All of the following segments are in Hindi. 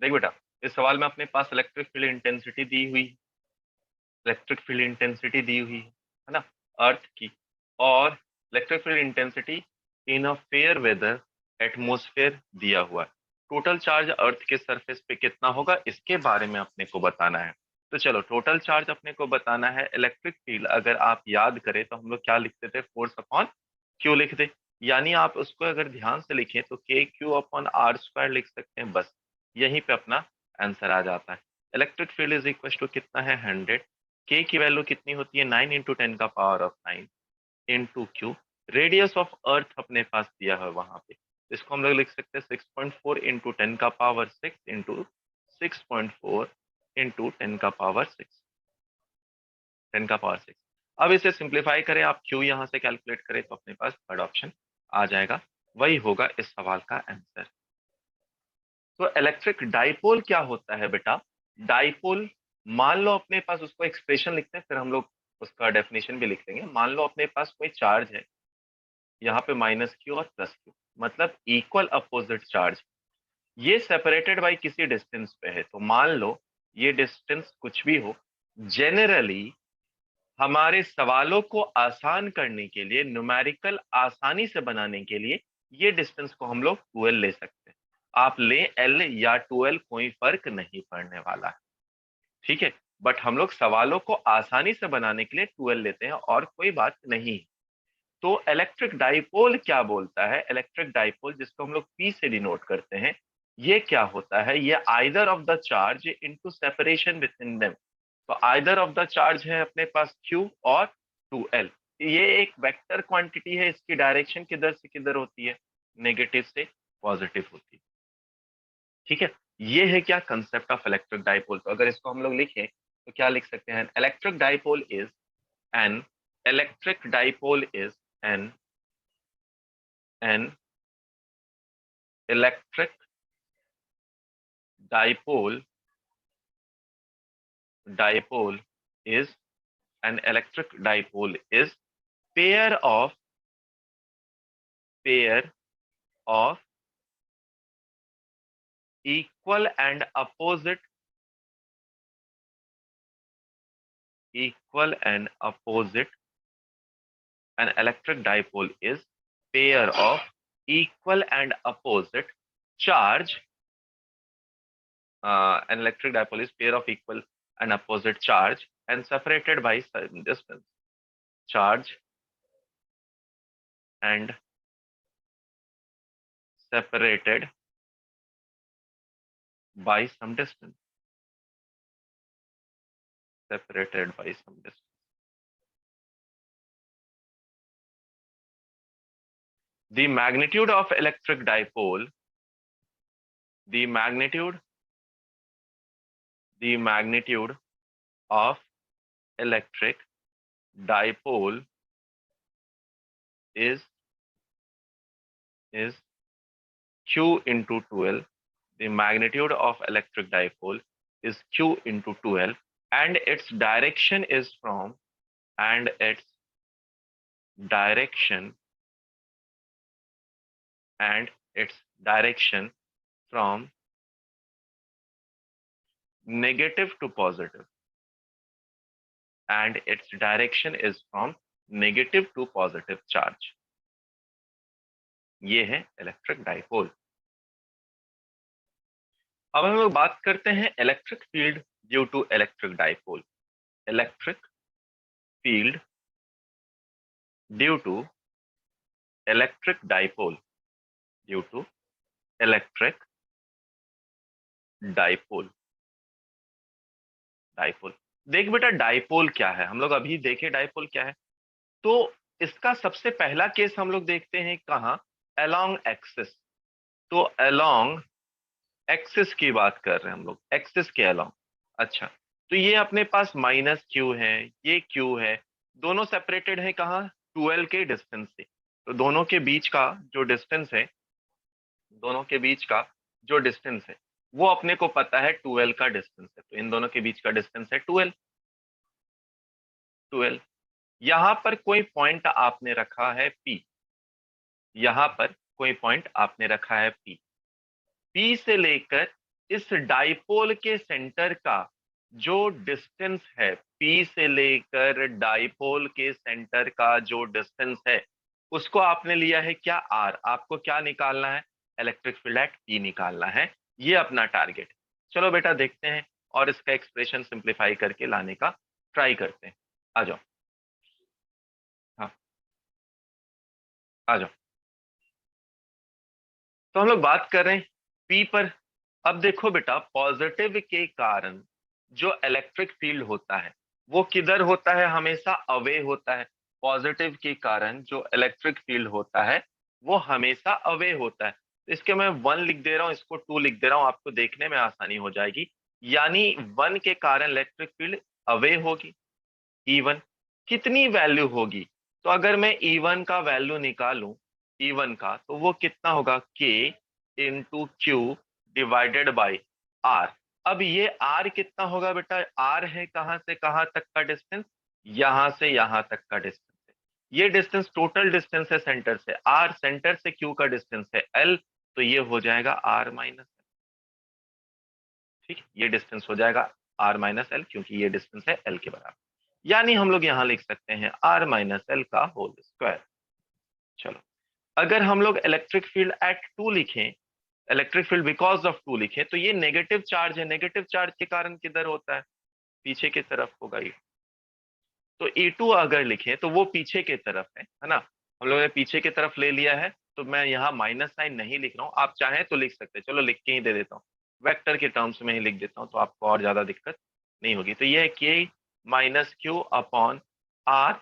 देख बेटा, इस सवाल में अपने पास इलेक्ट्रिक फील्ड इंटेंसिटी दी हुई है, इलेक्ट्रिक फील्ड इंटेंसिटी दी हुई है ना, अर्थ की, और electric field intensity in a fair weather atmosphere दिया हुआ है। टोटल चार्ज अर्थ के सरफेस पे कितना होगा इसके बारे में अपने को बताना है। तो चलो, टोटल चार्ज अपने को बताना है। इलेक्ट्रिक फील्ड अगर आप याद करें तो हम लोग क्या लिखते थे, फोर्स अपॉन क्यू लिखते, यानी आप उसको अगर ध्यान से लिखें तो के क्यू अपॉन आर स्क्वायर लिख सकते हैं, बस यहीं पे अपना आंसर आ जाता है। Electric field is equal to कितना है, 100। के की वैल्यू कितनी होती है, 9 इंटू 10 का power of 9 into Q. Radius of earth अपने पास दिया है वहां पे, इसको हम लोग लिख सकते हैं 6.4 इंटू 10 का पावर 6 इंटू 6.4 इंटू 10 का पावर 6, 10 का पावर 6। अब इसे सिंप्लीफाई करें, आप क्यू यहां से कैलकुलेट करें तो अपने पास थर्ड ऑप्शन आ जाएगा, वही होगा इस सवाल का आंसर। तो इलेक्ट्रिक डाइपोल क्या होता है बेटा, डाइपोल, मान लो अपने पास, उसको एक्सप्रेशन लिखते हैं फिर हम लोग उसका डेफिनेशन भी लिख लेंगे। मान लो अपने पास कोई चार्ज है, यहाँ पे माइनस क्यू और प्लस क्यू, मतलब इक्वल अपोजिट चार्ज, ये सेपरेटेड बाई किसी डिस्टेंस पे है। तो मान लो ये डिस्टेंस कुछ भी हो, जनरली हमारे सवालों को आसान करने के लिए, न्यूमेरिकल आसानी से बनाने के लिए, ये डिस्टेंस को हम लोग 12 ले सकते हैं। आप ले एल या 12, कोई फर्क नहीं पड़ने वाला है, ठीक है। बट हम लोग सवालों को आसानी से बनाने के लिए 12 लेते हैं और कोई बात नहीं। तो इलेक्ट्रिक डाइपोल क्या बोलता है, इलेक्ट्रिक डाइपोल जिसको हम लोग पी से डिनोट करते हैं, ये क्या होता है, ये either of the charge into separation with in them. तो आइदर ऑफ द चार्ज है अपने पास Q और 2L, ये एक वेक्टर क्वांटिटी है, इसकी डायरेक्शन किधर से किधर होती है, नेगेटिव से पॉजिटिव होती है, ठीक है। ये है क्या, कंसेप्ट ऑफ इलेक्ट्रिक डाइपोल। तो अगर इसको हम लोग लिखें तो क्या लिख सकते हैं, electric dipole is an, electric dipole is an an electric dipole, dipole is an electric dipole is pair of pair of equal and opposite, equal and opposite, an electric dipole is pair of equal and opposite charge, an electric dipole is pair of equal and opposite charge and separated by some distance, charge and separated by some distance, separated by some distance. The magnitude of electric dipole, the magnitude of electric dipole is Q into 2L. The magnitude of electric dipole is Q into 2L, and its direction is from, and its direction, and its direction from negative to positive, and its direction is from negative to positive charge. ये है इलेक्ट्रिक डाइपोल। अब हम लोग बात करते हैं electric field due to electric dipole. Electric field due to electric dipole, due to electric dipole, dipole. देख बेटा, डाइपोल क्या है, हम लोग अभी देखे डाइपोल क्या है। तो इसका सबसे पहला केस हम लोग देखते हैं कहाँ, अलोंग एक्सिस। तो अलोंग एक्सिस की बात कर रहे हैं हम लोग, एक्सिस के अलोंग। अच्छा, तो ये अपने पास माइनस क्यू है, ये क्यू है, दोनों सेपरेटेड है कहाँ, 12 के डिस्टेंस से। तो दोनों के बीच का जो डिस्टेंस है, दोनों के बीच का जो डिस्टेंस है वो अपने को पता है 12 का डिस्टेंस है। तो इन दोनों के बीच का डिस्टेंस है 12, 12। यहां पर कोई पॉइंट आपने रखा है P, यहां पर कोई पॉइंट आपने रखा है P, P से लेकर इस डाइपोल के सेंटर का जो डिस्टेंस है, पी से लेकर डाइपोल के सेंटर का जो डिस्टेंस है, उसको आपने लिया है क्या, आर। आपको क्या निकालना है, इलेक्ट्रिक फील्ड एट पी निकालना है। ये अपना टारगेट है। चलो बेटा देखते हैं और इसका एक्सप्रेशन सिंप्लीफाई करके लाने का ट्राई करते हैं। आ जाओ, हाँ आ जाओ। तो हम लोग बात कर रहे हैं पी पर। अब देखो बेटा, पॉजिटिव के कारण जो इलेक्ट्रिक फील्ड होता है वो किधर होता है, हमेशा अवे होता है। पॉजिटिव के कारण जो इलेक्ट्रिक फील्ड होता है वो हमेशा अवे होता है। तो इसके मैं 1 लिख दे रहा हूं, इसको 2 लिख दे रहा हूं, आपको देखने में आसानी हो जाएगी। यानी 1 के कारण इलेक्ट्रिक फील्ड अवे होगी। E1 कितनी वैल्यू होगी, तो अगर मैं E1 का वैल्यू निकालूं, E1 का, तो वो कितना होगा, K into Q divided by R. अब ये आर कितना होगा बेटा, आर है कहां से कहां तक का डिस्टेंस, यहां से यहां तक का डिस्टेंस है। ये डिस्टेंस टोटल डिस्टेंस है सेंटर से, आर सेंटर से क्यू का डिस्टेंस है एल, तो ये हो जाएगा आर माइनस। ठीक, ये डिस्टेंस हो जाएगा आर माइनस एल, क्योंकि ये डिस्टेंस है एल के बराबर। यानी हम लोग यहां लिख सकते हैं आर माइनस एल का होल स्क्वायर। चलो, अगर हम लोग इलेक्ट्रिक फील्ड एट टू लिखें, electric field because of two लिखें, तो ये नेगेटिव चार्ज है। नेगेटिव चार्ज के कारण किधर होता है, पीछे की तरफ होगा ये। तो E2 अगर लिखें तो वो पीछे की तरफ है ना। हम लोगों ने पीछे की तरफ ले लिया है, तो मैं यहाँ माइनस साइन नहीं लिख रहा हूँ, आप चाहें तो लिख सकते हैं। चलो लिख के ही दे देता हूँ, वेक्टर के टर्म्स में ही लिख देता हूँ, तो आपको और ज्यादा दिक्कत नहीं होगी। तो ये है K minus Q upon R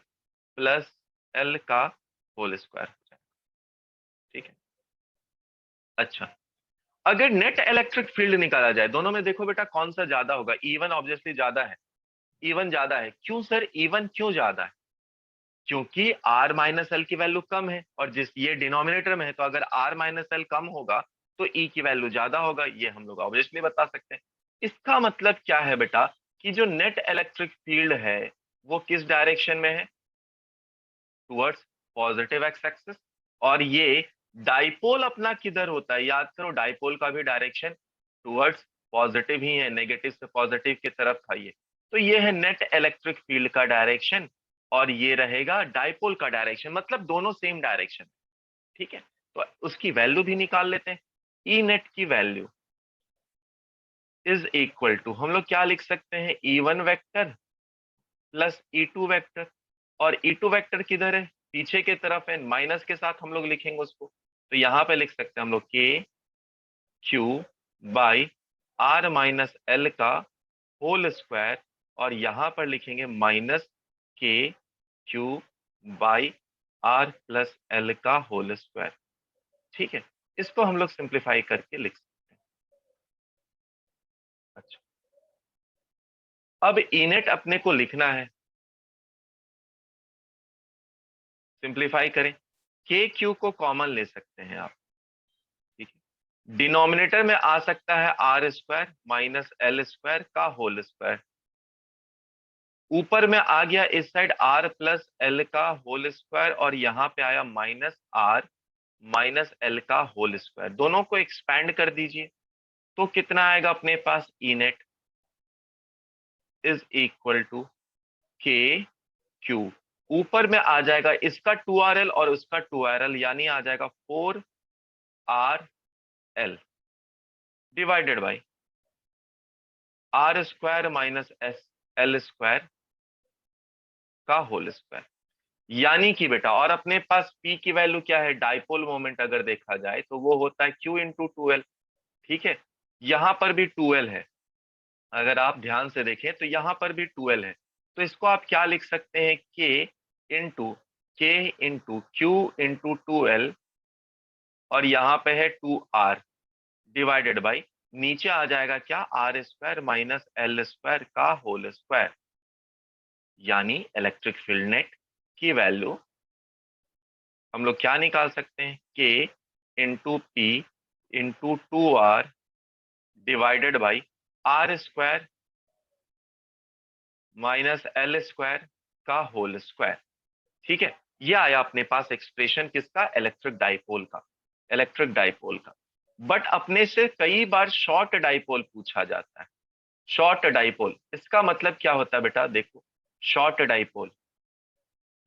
plus L का होल स्क्वायर हो जाएगा। ठीक है, अच्छा, अगर नेट इलेक्ट्रिक फील्ड निकाला जाए, दोनों में देखो बेटा कौन सा ज्यादा होगा। E1 ऑब्वियसली ज्यादा है, E1 ज्यादा है। क्यों सर, E1 क्यों ज्यादा है, क्योंकि R माइनस एल की वैल्यू कम है, और जिस ये डिनोमिनेटर में है, तो अगर R माइनस एल कम होगा तो E की वैल्यू ज्यादा होगा। ये हम लोग ऑब्वियसली बता सकते हैं। इसका मतलब क्या है बेटा, कि जो नेट इलेक्ट्रिक फील्ड है वो किस डायरेक्शन में है, टुवर्ड्स पॉजिटिव एक्स एक्सिस। और ये डाइपोल अपना किधर होता है, याद करो डाइपोल का भी डायरेक्शन टुवर्ड्स पॉजिटिव ही है, नेगेटिव से पॉजिटिव की तरफ था ये। तो ये है नेट इलेक्ट्रिक फील्ड का डायरेक्शन, और ये रहेगा डाइपोल का डायरेक्शन, मतलब दोनों सेम डायरेक्शन। ठीक है, तो उसकी वैल्यू भी निकाल लेते हैं। ई नेट की वैल्यू इज इक्वल टू, हम लोग क्या लिख सकते हैं, E1 vector plus E2 vector. और E2 वेक्टर किधर है, पीछे की तरफ है, माइनस के साथ हम लोग लिखेंगे उसको। तो यहां पे लिख सकते हैं हम लोग K Q by R minus L का होल स्क्वायर, और यहां पर लिखेंगे minus K Q by R plus L का होल स्क्वायर। ठीक है, इसको हम लोग सिंप्लीफाई करके लिख सकते हैं। अच्छा, अब इनेट अपने को लिखना है, सिंप्लीफाई करें। के क्यू को कॉमन ले सकते हैं आप। ठीक है, डिनोमिनेटर में आ सकता है R square minus L square का होल स्क्वायर। ऊपर में आ गया इस साइड आर प्लस एल का होल स्क्वायर, और यहां पे आया माइनस आर माइनस एल का होल स्क्वायर। दोनों को एक्सपैंड कर दीजिए, तो कितना आएगा अपने पास, E net is equal to K Q. ऊपर में आ जाएगा इसका 2RL और उसका 2RL, यानी आ जाएगा 4RL divided by R square minus S L square का होल स्क्वायर। यानी कि बेटा, और अपने पास P की वैल्यू क्या है, डाइपोल मोमेंट अगर देखा जाए तो वो होता है Q इंटू 2L। ठीक है, यहां पर भी 2L है, अगर आप ध्यान से देखें तो यहां पर भी 2L है। तो इसको आप क्या लिख सकते हैं, K into Q into 2L, और यहाँ पे है 2R डिवाइडेड बाई, नीचे आ जाएगा क्या, R square minus L square का होल स्क्वायर। यानी इलेक्ट्रिक फील्ड नेट की वैल्यू हम लोग क्या निकाल सकते हैं, K into P into 2R divided by R square minus L square का होल स्क्वायर। ठीक है, ये आया अपने पास एक्सप्रेशन किसका, इलेक्ट्रिक डाइपोल का, इलेक्ट्रिक डाइपोल का। बट अपने से कई बार शॉर्ट डाइपोल पूछा जाता है। शॉर्ट डाइपोल इसका मतलब क्या होता है बेटा, देखो शॉर्ट डाइपोल,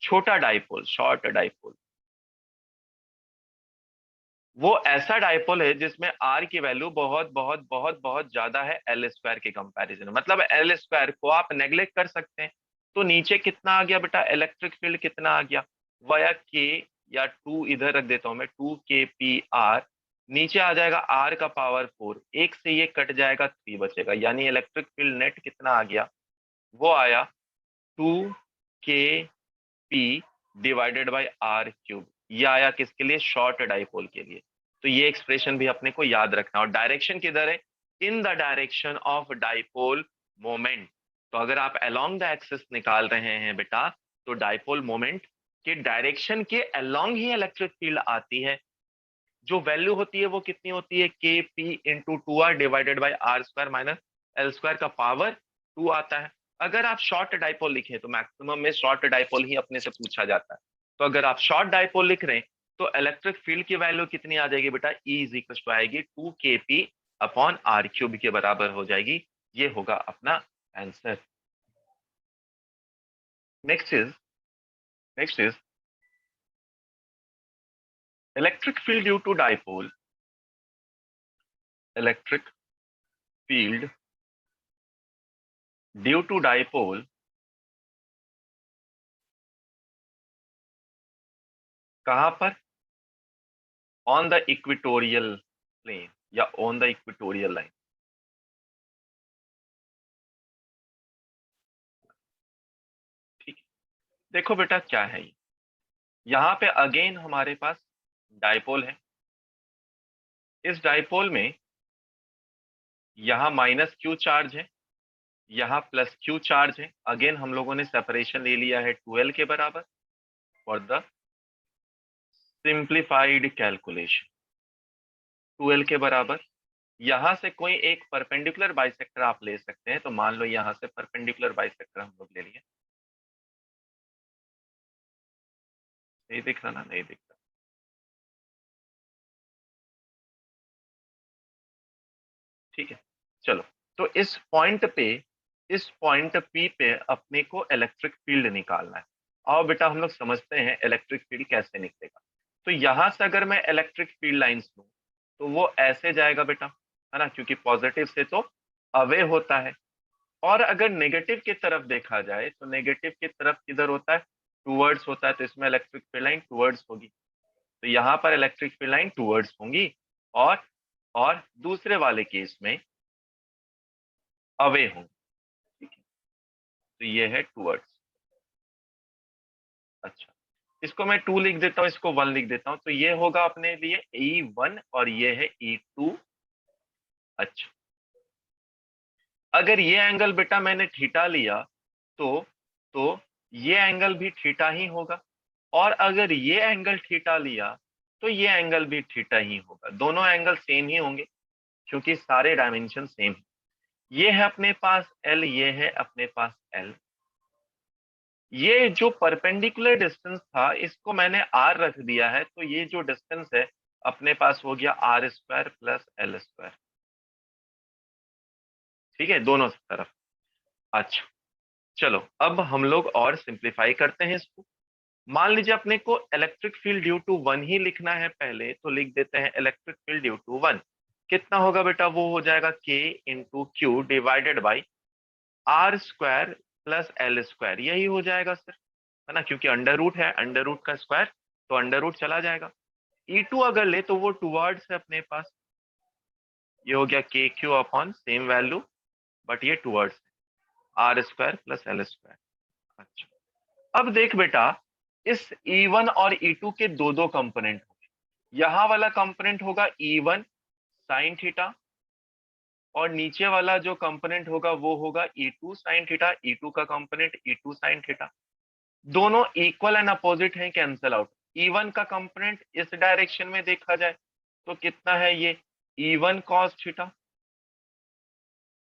छोटा डाइपोल, शॉर्ट डाइपोल वो ऐसा डाइपोल है जिसमें आर की वैल्यू बहुत बहुत बहुत बहुत ज्यादा है एल स्क्वायर के कंपैरिजन में। मतलब एल स्क्वायर को आप नेग्लेक्ट कर सकते हैं। तो नीचे कितना आ गया बेटा, इलेक्ट्रिक फील्ड कितना आ गया, वाया के, या टू इधर रख देता हूं मैं, 2 kpr, नीचे आ जाएगा आर का पावर 4, एक से ये कट जाएगा 3 बचेगा, यानी इलेक्ट्रिक फील्ड नेट कितना आ गया, वो आया 2 kp divided by R cube. ये आया किसके लिए, शॉर्ट डाइपोल के लिए। तो ये एक्सप्रेशन भी अपने को याद रखना। और डायरेक्शन किधर है, in the direction of dipole moment. तो अगर आप अलोंग द एक्सिस निकाल रहे हैं बेटा, तो डाइपोल मोमेंट के डायरेक्शन के अलोंग ही इलेक्ट्रिक फील्ड आती है। जो वैल्यू होती है वो कितनी होती है, K P into two R divided by R square minus L square का पावर 2 आता है। अगर आप शॉर्ट डाइपोल लिखे तो मैक्सिमम में शॉर्ट डाइपोल ही अपने से पूछा जाता है। तो अगर आप शॉर्ट डाइपोल लिख रहे हैं तो इलेक्ट्रिक फील्ड की वैल्यू कितनी आ जाएगी बेटा, ई इज इक्वल टू आएगी 2 kp अपॉन आर क्यूब के बराबर हो जाएगी। ये होगा अपना answer. Next is next is electric field due to dipole. Electric field due to dipole कहां पर, ऑन द इक्वेटोरियल प्लेन या ऑन द इक्वेटोरियल लाइन। ठीक है, देखो बेटा क्या है ये, यहाँ पे अगेन हमारे पास डाइपोल है। इस डाइपोल में यहाँ माइनस क्यू चार्ज है, यहाँ प्लस क्यू चार्ज है। अगेन हम लोगों ने सेपरेशन ले लिया है 2l के बराबर for the simplified calculation. 2l के बराबर, यहाँ से कोई एक परपेंडिकुलर बाइसेक्टर आप ले सकते हैं। तो मान लो यहाँ से परपेंडिकुलर बाइसेक्टर हम लोग ले लिए। नहीं दिख रहा ना, नहीं दिख रहा, ठीक है। चलो, तो इस पॉइंट पी पे अपने को इलेक्ट्रिक फील्ड निकालना है। आओ बेटा हम लोग समझते हैं इलेक्ट्रिक फील्ड कैसे निकलेगा। तो यहां से अगर मैं इलेक्ट्रिक फील्ड लाइंस लूं तो वो ऐसे जाएगा बेटा, है ना, क्योंकि पॉजिटिव से तो अवे होता है। और अगर नेगेटिव की तरफ देखा जाए तो नेगेटिव की तरफ किधर होता है, टूवर्ड्स होता है। तो इसमें इलेक्ट्रिक फील्ड लाइन टूवर्ड्स होगी। तो यहाँ पर इलेक्ट्रिक फील्ड लाइन टूवर्ड्स होंगी, और और दूसरे वाले केस में अवे होंगी। ठीक है, तो ये है टूवर्ड्स। अच्छा, इसको मैं 2 लिख देता हूँ, इसको 1 लिख देता हूँ। तो ये होगा अपने लिए E1 और ये है E2। अच्छा, अगर ये एंगल बेटा मैंने थीटा लिया तो तो ये एंगल भी थीटा ही होगा। और अगर ये एंगल थीटा लिया तो ये एंगल भी थीटा ही होगा। दोनों एंगल सेम ही होंगे क्योंकि सारे डायमेंशन सेम है। ये है अपने पास L, ये है अपने पास L। ये जो परपेंडिकुलर डिस्टेंस था इसको मैंने R रख दिया है। तो ये जो डिस्टेंस है अपने पास हो गया R square plus L square. ठीक है, दोनों तरफ। अच्छा, चलो अब हम लोग और सिंप्लीफाई करते हैं इसको। मान लीजिए अपने को इलेक्ट्रिक फील्ड ड्यू टू 1 ही लिखना है पहले, तो लिख देते हैं इलेक्ट्रिक फील्ड ड्यू टू 1 कितना होगा बेटा, वो हो जाएगा K into Q divided by R square plus L square. यही हो जाएगा सर, है ना, क्योंकि अंडर रूट है, अंडर रूट का स्क्वायर, तो अंडर रूट चला जाएगा। E2 अगर ले तो वो टूवर्ड्स है अपने पास, ये हो गया k q upon same value, but ये towards r square plus L square. अच्छा, अब देख बेटा, इस E1 और E2 के दो दो कंपोनेंट होंगे। यहाँ वाला कंपोनेंट होगा E1 साइन थीटा, और नीचे वाला जो कंपोनेंट होगा वो होगा E2 साइन थीटा। E2 का कंपोनेंट E2 साइन थीटा। दोनों इक्वल एंड अपोजिट हैं, कैंसल आउट। E1 का कंपोनेंट इस डायरेक्शन में देखा जाए तो कितना है, ये E1 cos थीटा।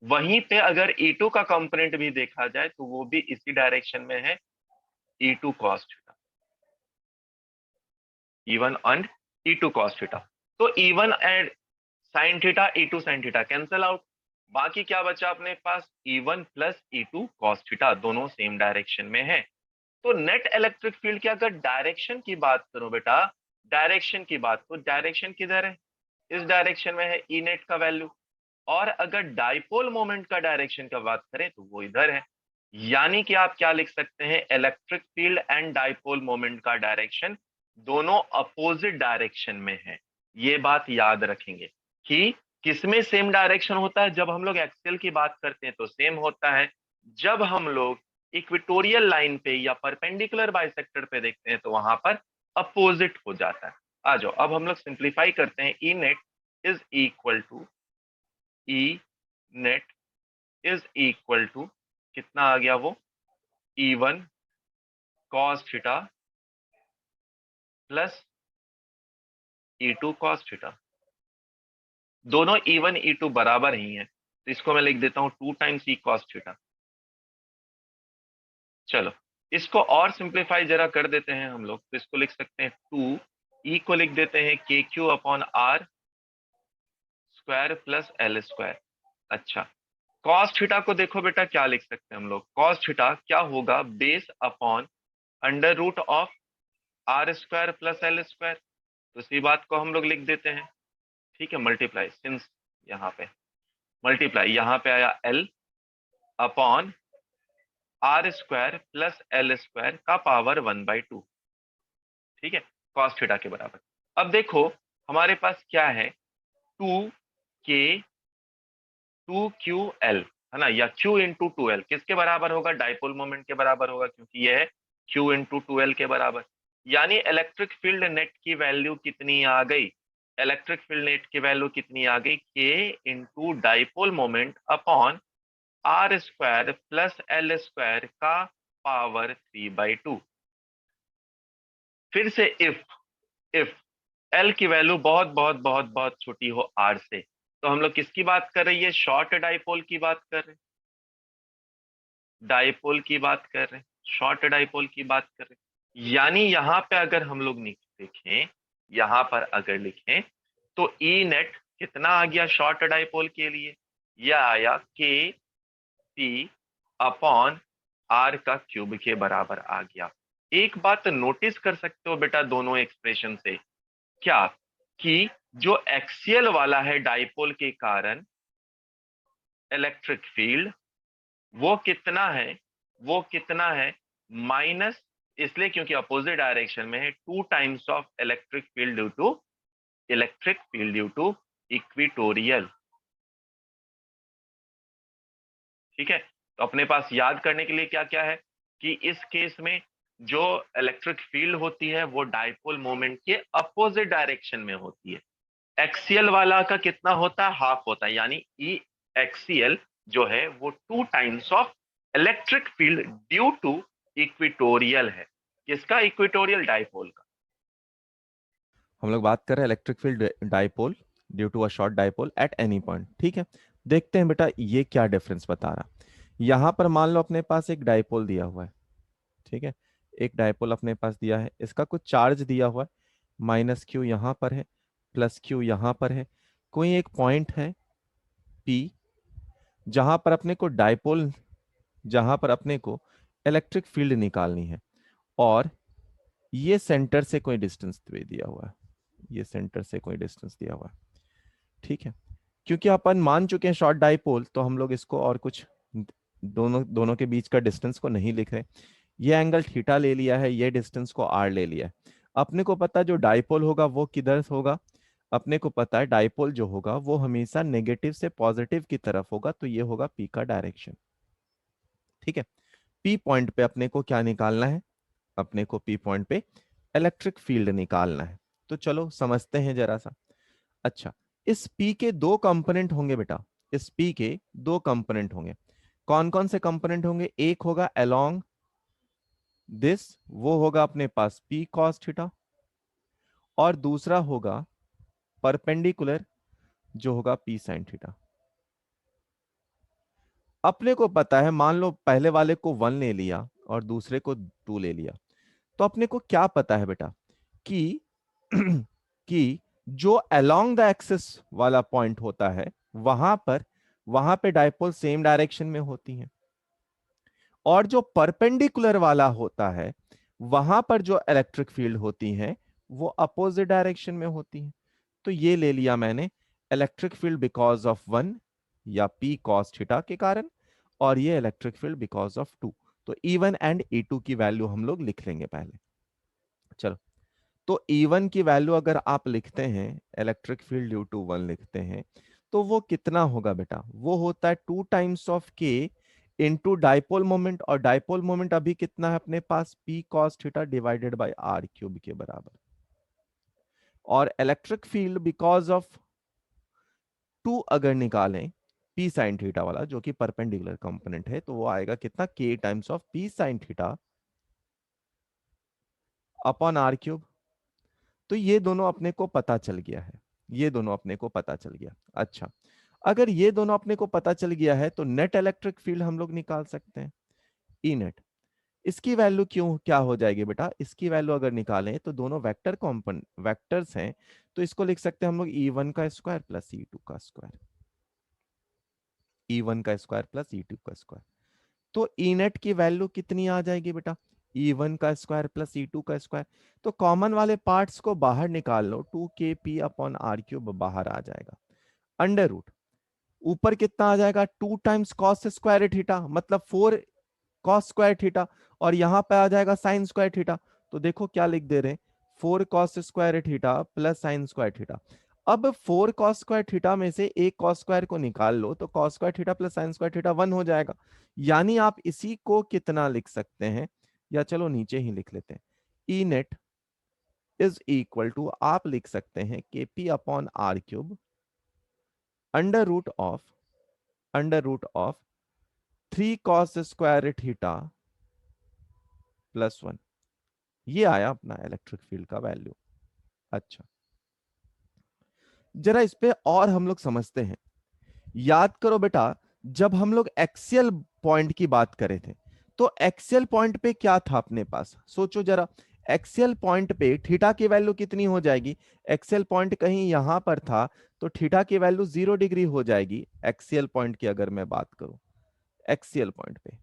वहीं पे अगर E2 का कंपोनेंट भी देखा जाए तो वो भी इसी डायरेक्शन में है, E2 cos theta. E1 and E2 cos theta. तो E1 and sine theta E2 sine theta cancel out, बाकी क्या बचा अपने पास E1 plus E2 cos theta, दोनों सेम डायरेक्शन में है। तो नेट इलेक्ट्रिक फील्ड की अगर डायरेक्शन की बात करूं बेटा, डायरेक्शन की बात, तो डायरेक्शन किधर है, इस डायरेक्शन में है ई नेट का वैल्यू। और अगर डाइपोल मोमेंट का डायरेक्शन का बात करें तो वो इधर है। यानी कि आप क्या लिख सकते हैं, electric field and dipole moment का डायरेक्शन दोनों अपोजिट डायरेक्शन में है। ये बात याद रखेंगे कि किसमें सेम डायरेक्शन होता है, जब हम लोग एक्सियल की बात करते हैं तो सेम होता है, जब हम लोग इक्वेटोरियल लाइन पे या परपेंडिकुलर बाइसेक्टर पे देखते हैं तो वहां पर अपोजिट हो जाता है। आ जाओ अब हम लोग सिंप्लीफाई करते हैं। E net is equal to, E net is equal to कितना आ गया वो, E1 cos theta plus E2 cos theta. दोनों E1 E2 बराबर ही हैं, तो इसको मैं लिख देता हूं 2 टाइम्स E cos थीटा। चलो इसको और सिंप्लीफाई जरा कर देते हैं हम लोग, तो इसको लिख सकते हैं 2 E को लिख देते हैं KQ upon R square plus L square. अच्छा cos थीटा को देखो बेटा क्या लिख सकते हैं हम लोग, cos थीटा क्या होगा, base upon under root of R square plus L square. तो इसी बात को हम लोग लिख देते हैं, ठीक है, मल्टीप्लाई, सिंस यहाँ पे मल्टीप्लाई, यहाँ पे आया L upon R square plus L square का पावर 1/2, ठीक है, cos थीटा के बराबर। अब देखो हमारे पास क्या है, 2K 2QL है ना, या Q इंटू 2L किसके बराबर होगा, डाइपोल मोमेंट के बराबर होगा, क्योंकि यह है Q इंटू 2L के बराबर। यानी इलेक्ट्रिक फील्ड नेट की वैल्यू कितनी आ गई, इलेक्ट्रिक फील्ड नेट की वैल्यू कितनी आ गई, K into dipole moment upon R square plus L square का पावर 3/2। फिर से इफ L की वैल्यू बहुत बहुत बहुत बहुत छोटी हो R से, तो हम लोग किसकी बात कर रहे हैं, शॉर्ट डाइपोल की बात कर रहे हैं, डाइपोल की बात कर रहे हैं, शॉर्ट डाइपोल की बात कर रहे हैं। यानी यहां पे अगर हम लोग देखें, यहां पर अगर लिखें तो ई नेट कितना आ गया शॉर्ट डाइपोल के लिए, यह आया के पी अपॉन आर का क्यूब के बराबर आ गया। एक बात नोटिस कर सकते हो बेटा दोनों एक्सप्रेशन से, क्या कि जो एक्सियल वाला है डाइपोल के कारण इलेक्ट्रिक फील्ड, वो कितना है, वो कितना है माइनस, इसलिए क्योंकि अपोजिट डायरेक्शन में है, 2 times of electric field due to equatorial, ठीक है। तो अपने पास याद करने के लिए क्या क्या है कि इस केस में जो इलेक्ट्रिक फील्ड होती है वो डाइपोल मोमेंट के अपोजिट डायरेक्शन में होती है। एक्सियल वाला का कितना होता है, हाफ होता है, यानी ई एक्सियल जो है वो 2 times of electric field due to equatorial है। किसका, इक्विटोरियल डाइपोल का। हम लोग बात कर रहे हैं electric field dipole due to a short dipole at any point, ठीक है। देखते हैं बेटा ये क्या डिफरेंस बता रहा। यहां पर मान लो अपने पास एक डाइपोल दिया हुआ है, ठीक है, एक डाइपोल अपने पास दिया है, इसका कुछ चार्ज दिया हुआ है, माइनस क्यू यहाँ पर है, प्लस क्यू यहाँ पर है, कोई एक पॉइंट है पी जहां पर अपने को डाइपोल, जहां पर अपने को इलेक्ट्रिक फील्ड निकालनी है, और ये सेंटर से कोई डिस्टेंस दिया हुआ है, ये सेंटर से कोई डिस्टेंस दिया हुआ है, ठीक है। क्योंकि अपन मान चुके हैं शॉर्ट डाइपोल, तो हम लोग इसको और कुछ दोनों दोनों के बीच का डिस्टेंस को नहीं लिख रहे। ये एंगल थीटा ले लिया है, ये डिस्टेंस को आर ले लिया है। अपने को पता है जो डाइपोल होगा वो किधर होगा, अपने को पता है डाइपोल जो होगा वो हमेशा नेगेटिव से पॉजिटिव की तरफ होगा, तो ये होगा पी का डायरेक्शन, ठीक है। पी पॉइंट पे अपने को क्या निकालना है, अपने को पी पॉइंट पे इलेक्ट्रिक फील्ड निकालना है। तो चलो समझते हैं जरा सा। अच्छा, इस पी के दो कंपोनेंट होंगे बेटा, इस पी के दो कंपोनेंट होंगे। कौन कौन से कंपोनेंट होंगे, एक होगा अलोंग दिस, वो होगा अपने पास पी कॉस थीटा, और दूसरा होगा परपेंडिकुलर जो होगा पी साइन थीटा। अपने को पता है, मान लो पहले वाले को 1 ले लिया और दूसरे को 2 ले लिया, तो अपने को क्या पता है बेटा कि कि जो अलोंग द एक्सिस वाला पॉइंट होता है वहां पे डायपोल सेम डायरेक्शन में होती हैं, और जो परपेंडिकुलर वाला होता है वहां पर जो इलेक्ट्रिक फील्ड होती हैं वो अपोजिट डायरेक्शन में होती हैं। तो ये ले लिया मैंने electric field because of one या पी कॉस थीटा के कारण, और ये electric field because of two. तो E1 एंड E2 की वैल्यू हम लोग लिख लेंगे पहले। चलो, तो E1 की वैल्यू अगर आप लिखते हैं, electric field due to one लिखते हैं, तो वो कितना होगा बेटा? वो होता है 2 times of k into dipole moment, और डाइपोल मोमेंट अभी कितना है अपने पास? P cos theta divided by r cube के बराबर। और electric field because of two अगर निकालें पी साइन थीटा वाला, जो कि परपेंडिकुलर कंपोनेंट है, तो वो आएगा कितना? K times of P sine theta upon R cube. तो ये दोनों अपने को पता चल गया है, ये दोनों अपने को पता चल गया। अच्छा, अगर ये दोनों अपने को पता चल गया है तो नेट इलेक्ट्रिक फील्ड हम लोग निकाल सकते हैं, ई नेट। इसकी वैल्यू क्यों क्या हो जाएगी बेटा? इसकी वैल्यू अगर निकालें तो दोनों वेक्टर कॉम्पोनेंट वेक्टर्स हैं, तो इसको लिख सकते हैं हम लोग E1 का स्क्वायर प्लस E2 का स्क्वायर, E1 का स्क्वायर प्लस E2 का स्क्वायर। तो ई नेट की वैल्यू कितनी आ जाएगी बेटा? E1 का स्क्वायर प्लस E2 का स्क्वायर। तो कॉमन वाले पार्ट्स को बाहर निकाल लो, 2kp अपॉन आर क्यूब बाहर आ जाएगा, अंडर रूट ऊपर कितना आ जाएगा? 2 टाइम्स कॉस स्क्वायर थीटा, मतलब 4 cos स्क्वायर थीटा, और यहां पे आ जाएगा साइन स्क्वायर थीटा। तो देखो क्या लिख दे रहे हैं, 4 cos square theta plus sine square theta. अब 4 cos स्क्वायर थीटा में से एक कॉस स्क्वायर को निकाल लो, तो cos square theta plus sine square theta 1 हो जाएगा। यानी आप इसी को कितना लिख सकते हैं, या चलो नीचे ही लिख लेते हैं, E net is equal to, आप लिख सकते हैं KP upon R cube under root of 3 cos square theta plus 1। ये आया अपना इलेक्ट्रिक फील्ड का वैल्यू। अच्छा, जरा इस पे और हम लोग समझते हैं। याद करो बेटा, जब हम लोग एक्सियल पॉइंट की बात करे थे, तो एक्सियल पॉइंट पे क्या था अपने पास? सोचो जरा, एक्सियल पॉइंट पे थीटा की वैल्यू कितनी हो जाएगी? एक्सियल पॉइंट कहीं यहां पर था, तो थीटा की वैल्यू 0 डिग्री हो जाएगी। एक्सियल पॉइंट की अगर मैं बात करूं, एक्सियल पॉइंट पे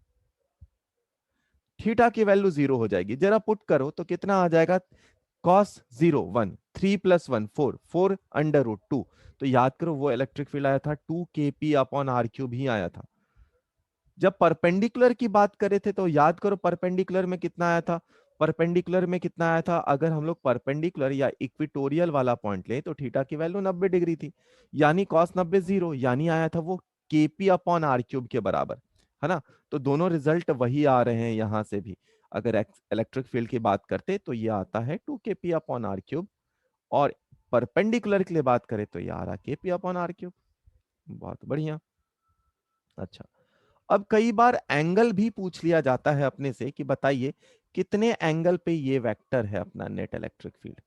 थीटा की वैल्यू 0 हो जाएगी। जरा पुट करो तो कितना आ जाएगा? Cos 0 1, 3 plus 1 4, 4 under root 2। तो याद करो वो इलेक्ट्रिक फील्ड आया था 2kp अपॉन आर क्यूब ही आया था। जब परपेंडिकुलर की बात करे थे तो याद करो परपेंडिकुलर में कितना आया था? परपेंडिकुलर में कितना आया था? अगर हम लोग परपेंडिकुलर या इक्विटोरियल वाला पॉइंट ले तो थीटा की वैल्यू 90 डिग्री थी, यानी कॉस 90 0, यानी आया था वो केपी अपॉन आर क्यूब के बराबर, है ना? तो दोनों रिजल्ट वही आ रहे हैं यहां से भी। अगर इलेक्ट्रिक फील्ड की बात करते तो ये आता है 2kp अपॉन आर क्यूब, और परपेंडिकुलर के लिए बात करें तो ये आ रहा केपी अपॉन आर क्यूब। बहुत बढ़िया। अच्छा, अब कई बार एंगल भी पूछ लिया जाता है अपने से कि बताइए कितने एंगल पे ये वेक्टर है अपना नेट इलेक्ट्रिक फील्ड।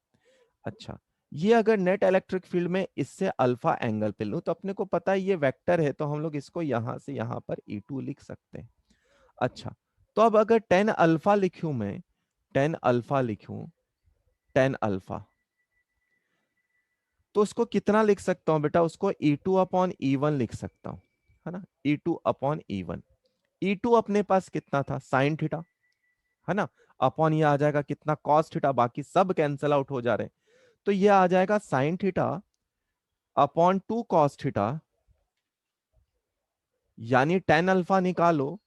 अच्छा, ये अगर नेट इलेक्ट्रिक फील्ड में इससे अल्फा एंगल पे लूं तो अपने को पता है ये वेक्टर है, तो हम लोग इसको यहां से यहां पर E2 लिख सकते हैं। अच्छा, तो अब अगर 10 अल्फा लिखूं मैं, 10 अल्फा लिखूं, 10 अल्फा, तो उसको कितना लिख सकता हूं बेटा? उसको E2 अपॉन E1 लिख सकता हूं, है ना? E2 upon E1। E2 अपने पास कितना था? साइन थीटा, है ना? अपॉन ये आ जाएगा कितना? Cos theta. बाकी सब कैंसल आउट हो जा रहे हैं, तो ये आ जाएगा sign theta upon 2 cos theta, यानी 10 अल्फा निकालो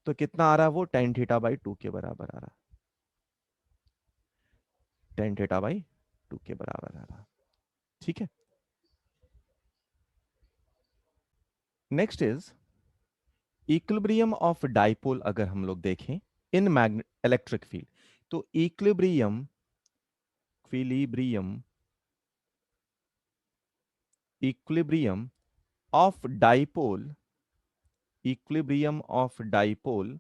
तो कितना आ रहा है? वो tan θ/2 के बराबर आ रहा, tan θ/2 के बराबर आ रहा। ठीक है, next is equilibrium of dipole. अगर हम लोग देखें इन मैग्नेट इलेक्ट्रिक फील्ड, तो equilibrium equilibrium equilibrium of dipole equilibrium of dipole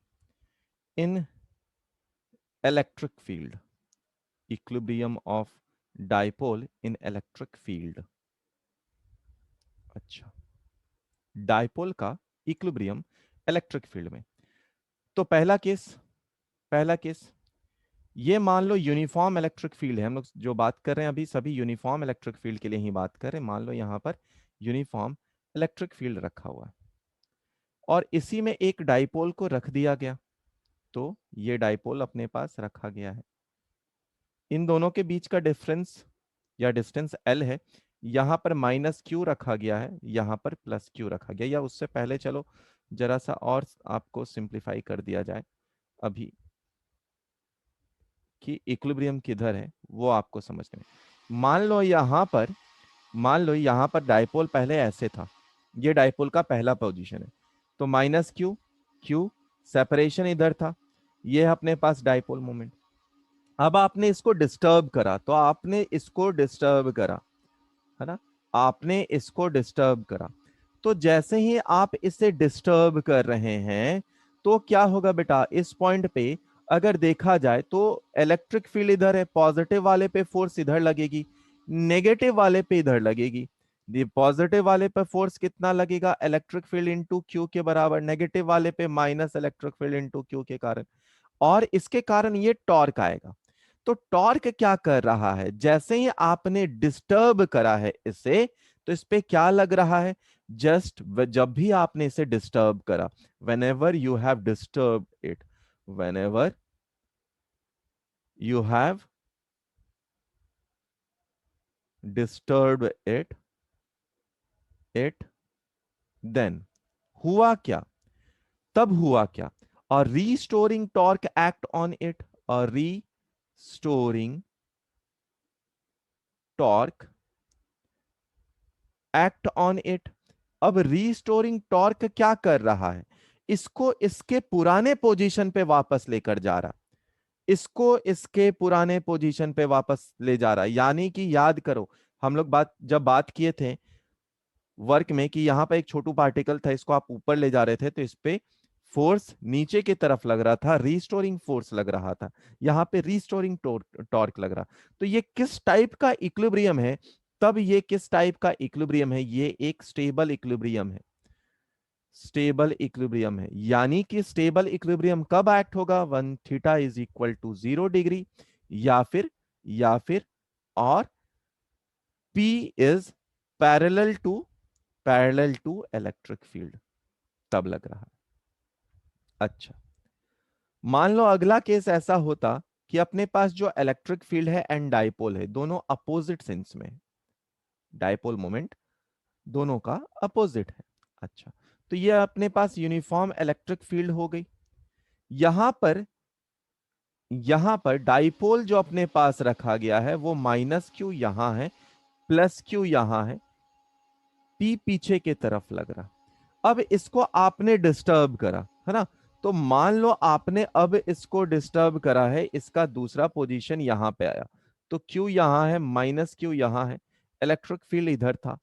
in electric field, equilibrium of dipole in electric field। अच्छा, डाइपोल का इक्विलिब्रियम इलेक्ट्रिक फील्ड में। तो पहला केस ये मान लो यूनिफॉर्म इलेक्ट्रिक फील्ड है, हम लोग जो बात कर रहे हैं अभी सभी यूनिफॉर्म इलेक्ट्रिक फील्ड के लिए ही बात कर रहे हैं। मान लो यहाँ पर यूनिफॉर्म इलेक्ट्रिक फील्ड रखा हुआ है और इसी में एक डाइपोल को रख दिया गया, तो ये डाइपोल अपने पास रखा गया है। इन दोनों के बीच का डिफरेंस या डिस्टेंस L है। यहां पर माइनस क्यू रखा गया है, यहां पर प्लस क्यू रखा गया। या उससे पहले चलो जरा सा और आपको सिंप्लीफाई कर दिया जाए अभी कि इक्विलिब्रियम किधर है वो आपको समझने में। मान लो यहां पर डाइपोल पहले ऐसे था, ये डाइपोल का पहला पोजीशन है, तो माइनस क्यू, क्यू सेपरेशन इधर था, ये है अपने पास डाइपोल मोमेंट। अब आपने इसको डिस्टर्ब करा, तो आपने इसको डिस्टर्ब करा, है ना, आपने इसको डिस्टर्ब करा। तो जैसे ही आप इसे डिस्टर्ब कर रहे हैं तो क्या होगा बेटा, इस पॉइंट पे अगर देखा जाए तो इलेक्ट्रिक फील्ड इधर है, पॉजिटिव वाले पे फोर्स इधर लगेगी, नेगेटिव वाले पे इधर लगेगी। पॉजिटिव वाले पे फोर्स कितना लगेगा, इलेक्ट्रिक फील्ड इंटू क्यू के बराबर, नेगेटिव वाले पे minus electric field into Q के कारण, और इसके कारण ये टॉर्क आएगा। तो टॉर्क क्या कर रहा है, जैसे ही आपने डिस्टर्ब करा है इसे, तो इस पे क्या लग रहा है, जस्ट जब भी आपने इसे डिस्टर्ब करा, whenever you have disturb it, whenever you have disturb it then हुआ क्या, तब हुआ क्या, और restoring torque act on it, और restoring torque act on it. अब रीस्टोरिंग टॉर्क क्या कर रहा है, इसको इसके पुराने पोजीशन पे वापस लेकर जा रहा, इसको इसके पुराने पोजीशन पे वापस ले जा रहा है। यानी कि याद करो, हम लोग जब बात किए थे वर्क में कि यहां पर एक छोटू पार्टिकल था, इसको आप ऊपर ले जा रहे थे तो इस पे फोर्स नीचे की तरफ लग रहा था, रीस्टोरिंग फोर्स लग रहा था, यहाँ पे रीस्टोरिंग टॉर्क लग रहा। तो ये किस टाइप का इक्विलिब्रियम है, तब ये किस टाइप का इक्विलिब्रियम है, ये एक स्टेबल इक्विलिब्रियम है, स्टेबल इक्विलिब्रियम है। यानी कि स्टेबल इक्विलिब्रियम कब एक्ट होगा, one theta is equal to 0 degree, या फिर और P is parallel to electric field, तब लग रहा है। अच्छा, मान लो अगला केस ऐसा होता कि अपने पास जो इलेक्ट्रिक फील्ड है एंड डाइपोल है, दोनों अपोजिट सेंस में है, डाइपोल मोमेंट दोनों का अपोजिट है। अच्छा, तो ये अपने पास यूनिफॉर्म इलेक्ट्रिक फील्ड हो गई। यहां पर यहां पर डाइपोल जो अपने पास रखा गया है वो माइनस क्यू यहां है, प्लस क्यू यहां है, पी पीछे के तरफ लग रहा। अब इसको आपने डिस्टर्ब करा, है ना, तो मान लो आपने अब इसको डिस्टर्ब करा है, इसका दूसरा पोजीशन यहां पे आया, तो क्यू यहां है, माइनस क्यू यहां है, इलेक्ट्रिक फील्ड इधर था,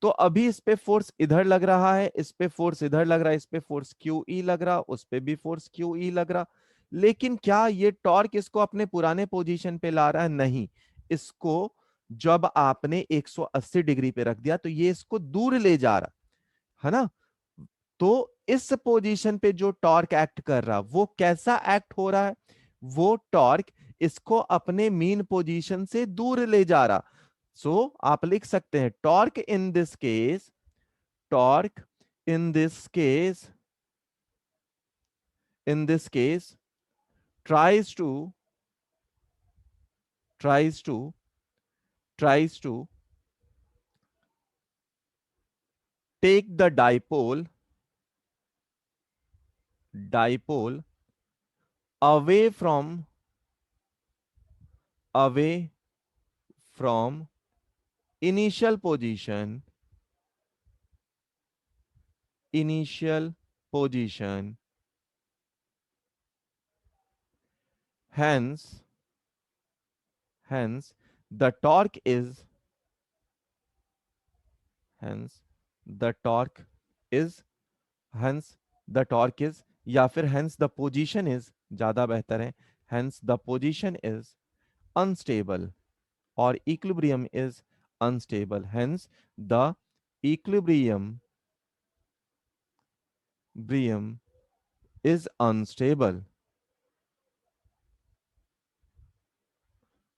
तो अभी इस पे फोर्स इधर लग रहा है, इस पे फोर्स इधर लग रहा है, इस पे फोर्स क्यू ई लग रहा, उस पे भी फोर्स क्यू ई लग रहा। लेकिन क्या ये टॉर्क इसको अपने पुराने पोजीशन पे ला रहा है, नहीं, इसको जब आपने 180 डिग्री पे रख दिया तो ये इसको दूर ले जा रहा, है ना। तो इस पोजीशन पे जो टॉर्क एक्ट कर रहा वो कैसा एक्ट हो रहा है, वो टॉर्क इसको अपने मीन पोजीशन से दूर ले जा रहा। सो आप लिख सकते हैं torque in this case, torque in this case, in this case tries to tries to tries to take the dipole away away from initial position, initial position, hence hence the torque is hence the torque is hence the torque is, या फिर hence the position is ज्यादा बेहतर है, hence the position is unstable, or equilibrium is unstable, hence the equilibrium is unstable,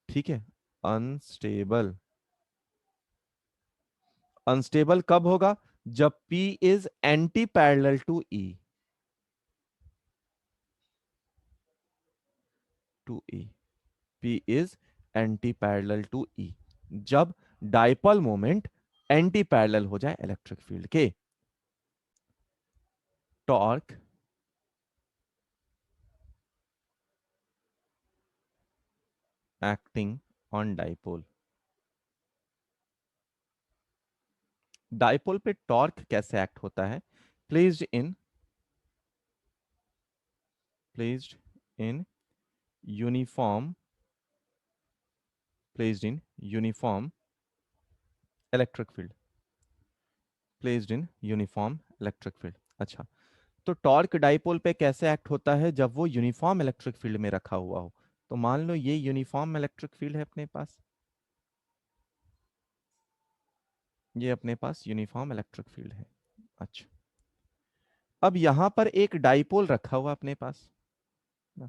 ठीक है, अनस्टेबल। अनस्टेबल कब होगा? जब P is anti parallel to E, to E, P is anti parallel to E, जब डाइपोल मोमेंट एंटी पैरेलल हो जाए इलेक्ट्रिक फील्ड के। Torque acting on dipole. Dipole पे टॉर्क कैसे एक्ट होता है? Placed in uniform, placed in uniform electric field, placed in uniform electric field. अच्छा, तो टॉर्क डाइपोल पे कैसे एक्ट होता है? जब वो यूनिफॉर्म इलेक्ट्रिक फील्ड में रखा हुआ हो। तो मान लो ये यूनिफॉर्म इलेक्ट्रिक फील्ड है अपने पास, ये अपने पास यूनिफॉर्म इलेक्ट्रिक फील्ड है। अच्छा, अब यहां पर एक डाइपोल रखा हुआ अपने पास ना,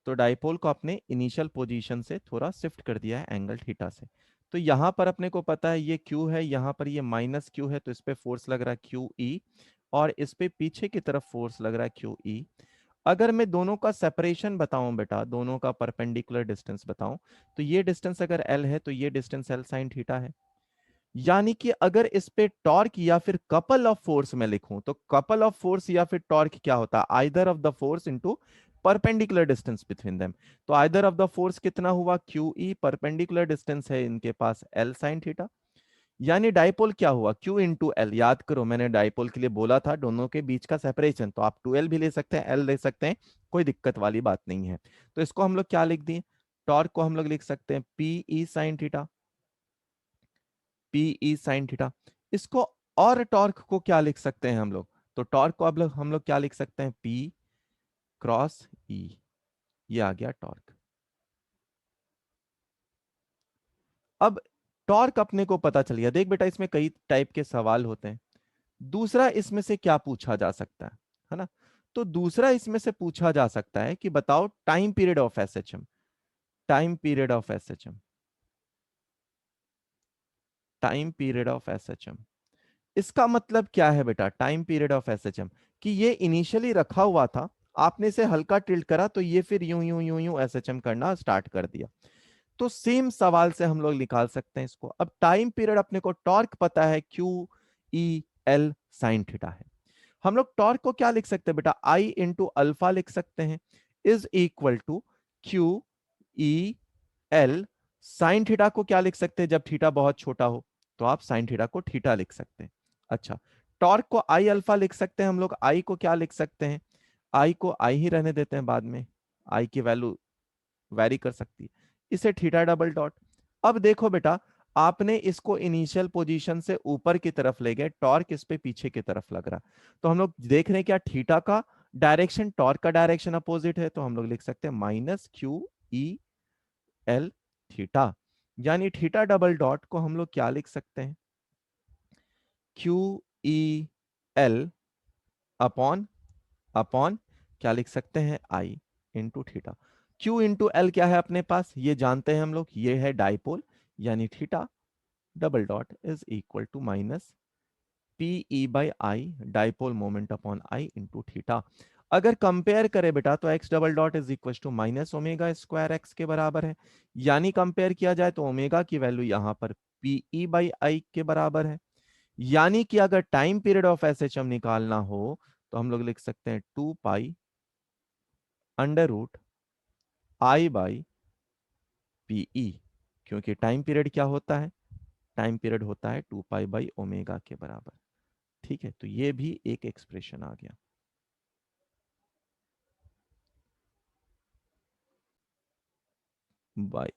तो डाइपोल को अपने इनिशियल पोजीशन से थोड़ा शिफ्ट कर दिया है एंगल थीटा से। तो यहां पर अपने को पता है ये Q है, यहां पर ये माइनस Q है, तो इस पे फोर्स लग रहा है QE, और इस पे पीछे की तरफ फोर्स लग रहा है QE। अगर मैं दोनों का सेपरेशन बताऊं बेटा, दोनों का परपेंडिकुलर डिस्टेंस बताऊं, तो ये डिस्टेंस अगर L है तो ये डिस्टेंस L साइन थीटा है। यानी कि अगर इस पे टॉर्क या फिर कपल ऑफ फोर्स में लिखूं, तो कपल ऑफ फोर्स या फिर टॉर्क क्या होता है? Either of the force into perpendicular distance between them. तो आइदर ऑफ द फोर्स कितना हुआ? QE, परपेंडिकुलर डिस्टेंस है इनके पास L साइन थीटा। यानी डाइपोल क्या हुआ? Q into L. याद करो मैंने डाइपोल के लिए बोला था दोनों के बीच का सेपरेशन, तो आप 2L भी ले सकते हैं, L ले सकते हैं, कोई दिक्कत वाली बात नहीं है। तो इसको हम लोग क्या लिख दिए? टॉर्क को हम लोग लिख सकते हैं PE sine theta, PE sine theta. इसको और टॉर्क को क्या लिख सकते हैं हम लोग? तो टॉर्क को अब हम लोग क्या लिख सकते हैं? P cross E। ये आ गया टॉर्क। अब टॉर्क अपने को पता चल गया। देख बेटा, इसमें कई टाइप के सवाल होते हैं। दूसरा इसमें से क्या पूछा जा सकता है ना? तो दूसरा इसमें से पूछा जा सकता है कि बताओ time period of SHM, time period of SHM, time period of SHM. इसका मतलब क्या है बेटा टाइम पीरियड ऑफ एसएचएम? कि ये इनिशियली रखा हुआ था, आपने इसे हल्का टिल्ट करा तो ये फिर यूं यूं यूं यूं एसएचएम करना स्टार्ट कर दिया। तो सेम सवाल से हम लोग निकाल सकते हैं इसको। अब टाइम पीरियड अपने को टॉर्क पता है QEL साइन थीटा है। हम लोग टॉर्क को क्या लिख सकते हैं बेटा? आई इंटू अल्फा लिख सकते हैं, is equal to QEL sine theta को क्या लिख सकते हैं? जब थीटा बहुत छोटा हो तो आप साइन थीटा को थीटा लिख सकते हैं। अच्छा, टॉर्क को आई अल्फा लिख सकते हैं हम लोग। आई को क्या लिख सकते हैं? आई को आई ही रहने देते हैं, बाद में आई की वैल्यू वैरी कर सकती है, इसे थीटा डबल डॉट। अब देखो बेटा, आपने इसको इनिशियल पोजीशन से ऊपर की तरफ ले गए, टॉर्क इस पे पीछे की तरफ लग रहा, तो हम लोग देख रहे हैं क्या थीटा का डायरेक्शन टॉर्क का डायरेक्शन अपोजिट है, तो हम लोग लिख सकते हैं -QEL थीटा। यानी थीटा डबल डॉट को हम लोग क्या लिख सकते हैं? QEL अपॉन अपॉन क्या लिख सकते हैं? I into theta. Q into l क्या है अपने पास? ये जानते हैं हम लोग, ये है डाइपोल, यानी theta double dot is equal to minus PE by I, dipole moment upon I into theta. अगर कंपेयर करें बेटा तो x double dot is equal to minus omega square x के बराबर है। यानी कंपेयर किया जाए तो ओमेगा की वैल्यू यहां पर PE बाई आई के बराबर है। यानी कि अगर टाइम पीरियड ऑफ एसएचएम निकालना हो तो हम लोग लिख सकते हैं 2 pi under root I by PE, क्योंकि टाइम पीरियड क्या होता है? टाइम पीरियड होता है 2 पाई बाई ओमेगा के बराबर। ठीक है, तो ये भी एक एक्सप्रेशन आ गया बाई।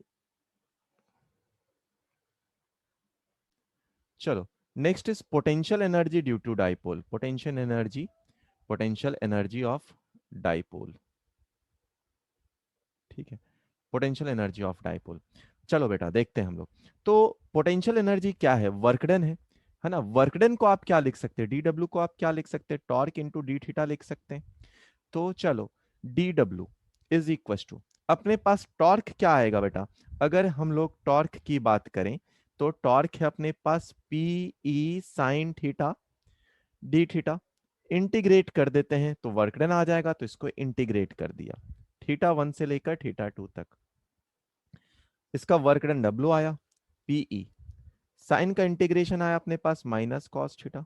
चलो, next is potential energy due to dipole. Potential energy of dipole. ठीक है, पोटेंशियल एनर्जी ऑफ डाइपोल। चलो बेटा देखते हैं हम लोग। तो पोटेंशियल एनर्जी क्या है? वर्कडन है ना? वर्कडन को आप क्या लिख सकते हैं? DW को आप क्या लिख सकते हैं? टॉर्क इंटू डी थीटा लिख सकते हैं। तो चलो, DW इज इक्वल टू, अपने पास टॉर्क क्या आएगा बेटा? अगर हम लोग टॉर्क की बात करें तो टॉर्क है अपने पास p E sine theta d theta. Integrate कर देते हैं तो वर्क डन आ जाएगा, तो इसको इंटीग्रेट कर दिया थीटा 1 से लेकर थीटा 2 तक। इसका वर्क डन डब्ल्यू आया पीई। साइन का इंटीग्रेशन आया अपने पास माइनस कॉस थीटा।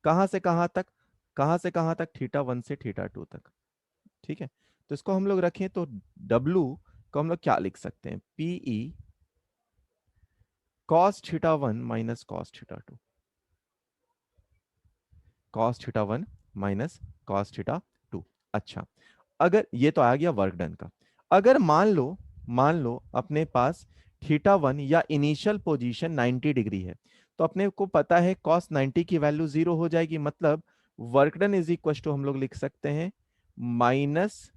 कहां से कहां तक, कहां से कहां तक, थीटा 1 से थीटा 2 तक। ठीक है, तो इसको हम लोग रखें तो डब्ल्यू को हम लोग क्या लिख सकते हैं, PE cos theta 1 minus cos theta 2, cos theta 1 minus cos theta 2। अच्छा, अगर ये तो आ गया वर्क डन का। अगर मान लो अपने पास थीटा 1 या इनिशियल पोजीशन 90 डिग्री है, तो अपने को पता है कॉस 90 की वैल्यू 0 हो जाएगी, मतलब work done is equal to हम लोग लिख सकते हैं माइनस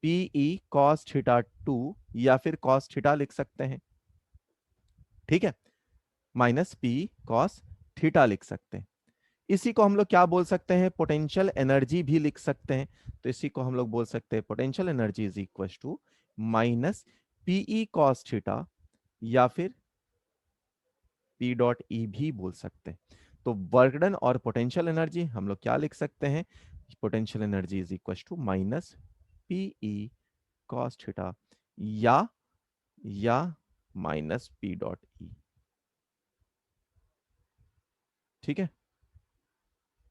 पीई कॉस थीटा 2, या फिर कॉस थीटा लिख सकते हैं। ठीक है, माइनस पी कॉस थीटा लिख सकते हैं। इसी को हम लोग क्या बोल सकते हैं, पोटेंशियल एनर्जी भी लिख सकते हैं। तो इसी को हम लोग बोल सकते हैं potential energy is equal to minus PE cos theta, या फिर पी डॉट ई भी बोल सकते हैं। तो वर्क डन और पोटेंशियल एनर्जी हम लोग क्या लिख सकते हैं, potential energy is equal to minus PE cos theta, या माइनस पी डॉट ई। ठीक है,